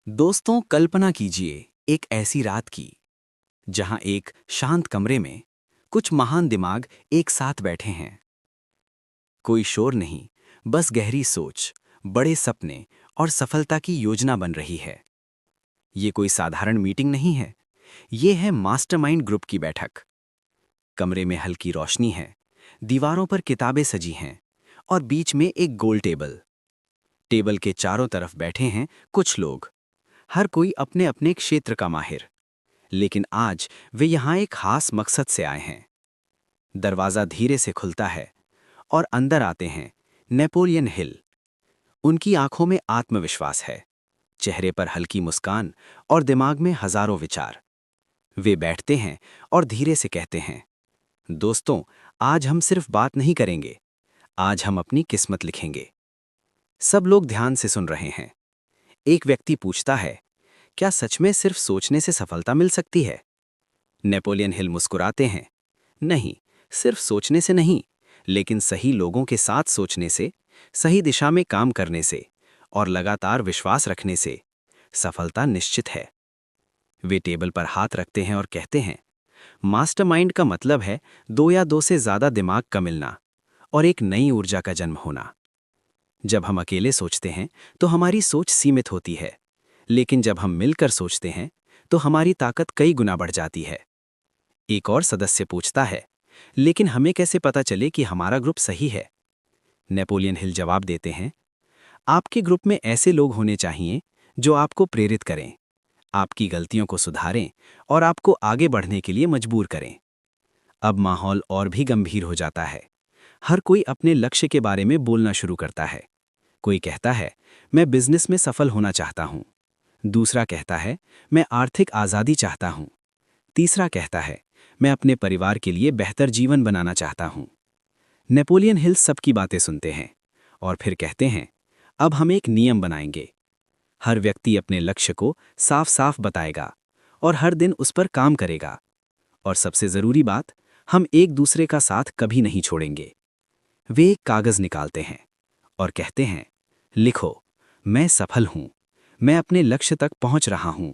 दोस्तों, कल्पना कीजिए एक ऐसी रात की जहां एक शांत कमरे में कुछ महान दिमाग एक साथ बैठे हैं। कोई शोर नहीं, बस गहरी सोच, बड़े सपने और सफलता की योजना बन रही है। ये कोई साधारण मीटिंग नहीं है, ये है मास्टरमाइंड ग्रुप की बैठक। कमरे में हल्की रोशनी है, दीवारों पर किताबें सजी हैं और बीच में एक गोल टेबल। टेबल के चारों तरफ बैठे हैं कुछ लोग, हर कोई अपने अपने क्षेत्र का माहिर। लेकिन आज वे यहां एक खास मकसद से आए हैं। दरवाजा धीरे से खुलता है और अंदर आते हैं नेपोलियन हिल। उनकी आंखों में आत्मविश्वास है, चेहरे पर हल्की मुस्कान और दिमाग में हजारों विचार। वे बैठते हैं और धीरे से कहते हैं, दोस्तों, आज हम सिर्फ बात नहीं करेंगे, आज हम अपनी किस्मत लिखेंगे। सब लोग ध्यान से सुन रहे हैं। एक व्यक्ति पूछता है, क्या सच में सिर्फ सोचने से सफलता मिल सकती है? नेपोलियन हिल मुस्कुराते हैं, नहीं, सिर्फ सोचने से नहीं, लेकिन सही लोगों के साथ सोचने से, सही दिशा में काम करने से और लगातार विश्वास रखने से सफलता निश्चित है। वे टेबल पर हाथ रखते हैं और कहते हैं, मास्टरमाइंड का मतलब है दो या दो से ज्यादा दिमाग का मिलना और एक नई ऊर्जा का जन्म होना। जब हम अकेले सोचते हैं तो हमारी सोच सीमित होती है, लेकिन जब हम मिलकर सोचते हैं तो हमारी ताकत कई गुना बढ़ जाती है। एक और सदस्य पूछता है, लेकिन हमें कैसे पता चले कि हमारा ग्रुप सही है? नेपोलियन हिल जवाब देते हैं, आपके ग्रुप में ऐसे लोग होने चाहिए जो आपको प्रेरित करें, आपकी गलतियों को सुधारें और आपको आगे बढ़ने के लिए मजबूर करें। अब माहौल और भी गंभीर हो जाता है। हर कोई अपने लक्ष्य के बारे में बोलना शुरू करता है। कोई कहता है, मैं बिजनेस में सफल होना चाहता हूं। दूसरा कहता है, मैं आर्थिक आज़ादी चाहता हूं। तीसरा कहता है, मैं अपने परिवार के लिए बेहतर जीवन बनाना चाहता हूं। नेपोलियन हिल सबकी बातें सुनते हैं और फिर कहते हैं, अब हम एक नियम बनाएंगे। हर व्यक्ति अपने लक्ष्य को साफ साफ बताएगा और हर दिन उस पर काम करेगा। और सबसे जरूरी बात, हम एक दूसरे का साथ कभी नहीं छोड़ेंगे। वे एक कागज निकालते हैं और कहते हैं, लिखो, मैं सफल हूं, मैं अपने लक्ष्य तक पहुंच रहा हूं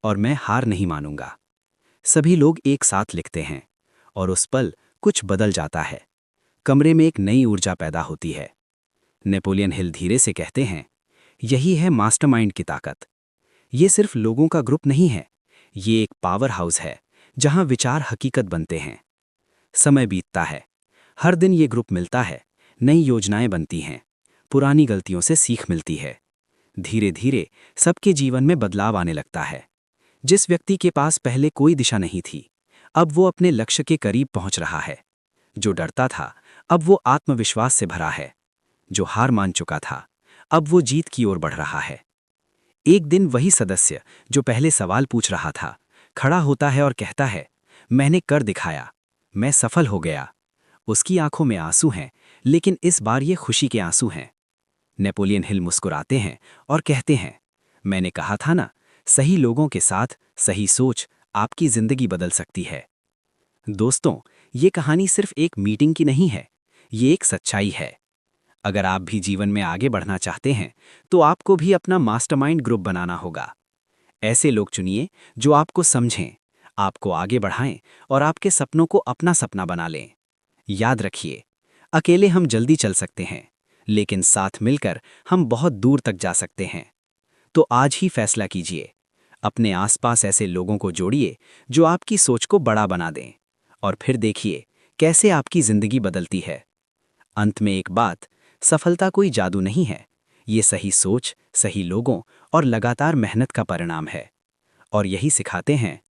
और मैं हार नहीं मानूंगा। सभी लोग एक साथ लिखते हैं और उस पल कुछ बदल जाता है। कमरे में एक नई ऊर्जा पैदा होती है। नेपोलियन हिल धीरे से कहते हैं, यही है मास्टरमाइंड की ताकत। ये सिर्फ लोगों का ग्रुप नहीं है, ये एक पावर हाउस है जहां विचार हकीकत बनते हैं। समय बीतता है, हर दिन ये ग्रुप मिलता है, नई योजनाएं बनती हैं, पुरानी गलतियों से सीख मिलती है। धीरे धीरे सबके जीवन में बदलाव आने लगता है। जिस व्यक्ति के पास पहले कोई दिशा नहीं थी, अब वो अपने लक्ष्य के करीब पहुंच रहा है। जो डरता था, अब वो आत्मविश्वास से भरा है। जो हार मान चुका था, अब वो जीत की ओर बढ़ रहा है। एक दिन वही सदस्य जो पहले सवाल पूछ रहा था, खड़ा होता है और कहता है, मैंने कर दिखाया, मैं सफल हो गया। उसकी आंखों में आंसू हैं, लेकिन इस बार ये खुशी के आंसू हैं। नेपोलियन हिल मुस्कुराते हैं और कहते हैं, मैंने कहा था ना, सही लोगों के साथ सही सोच आपकी जिंदगी बदल सकती है। दोस्तों, ये कहानी सिर्फ एक मीटिंग की नहीं है, ये एक सच्चाई है। अगर आप भी जीवन में आगे बढ़ना चाहते हैं, तो आपको भी अपना मास्टरमाइंड ग्रुप बनाना होगा। ऐसे लोग चुनिए जो आपको समझें, आपको आगे बढ़ाएं और आपके सपनों को अपना सपना बना लें। याद रखिए, अकेले हम जल्दी चल सकते हैं, लेकिन साथ मिलकर हम बहुत दूर तक जा सकते हैं। तो आज ही फैसला कीजिए, अपने आसपास ऐसे लोगों को जोड़िए जो आपकी सोच को बड़ा बना दें, और फिर देखिए कैसे आपकी जिंदगी बदलती है। अंत में एक बात, सफलता कोई जादू नहीं है, ये सही सोच, सही लोगों और लगातार मेहनत का परिणाम है। और यही सिखाते हैं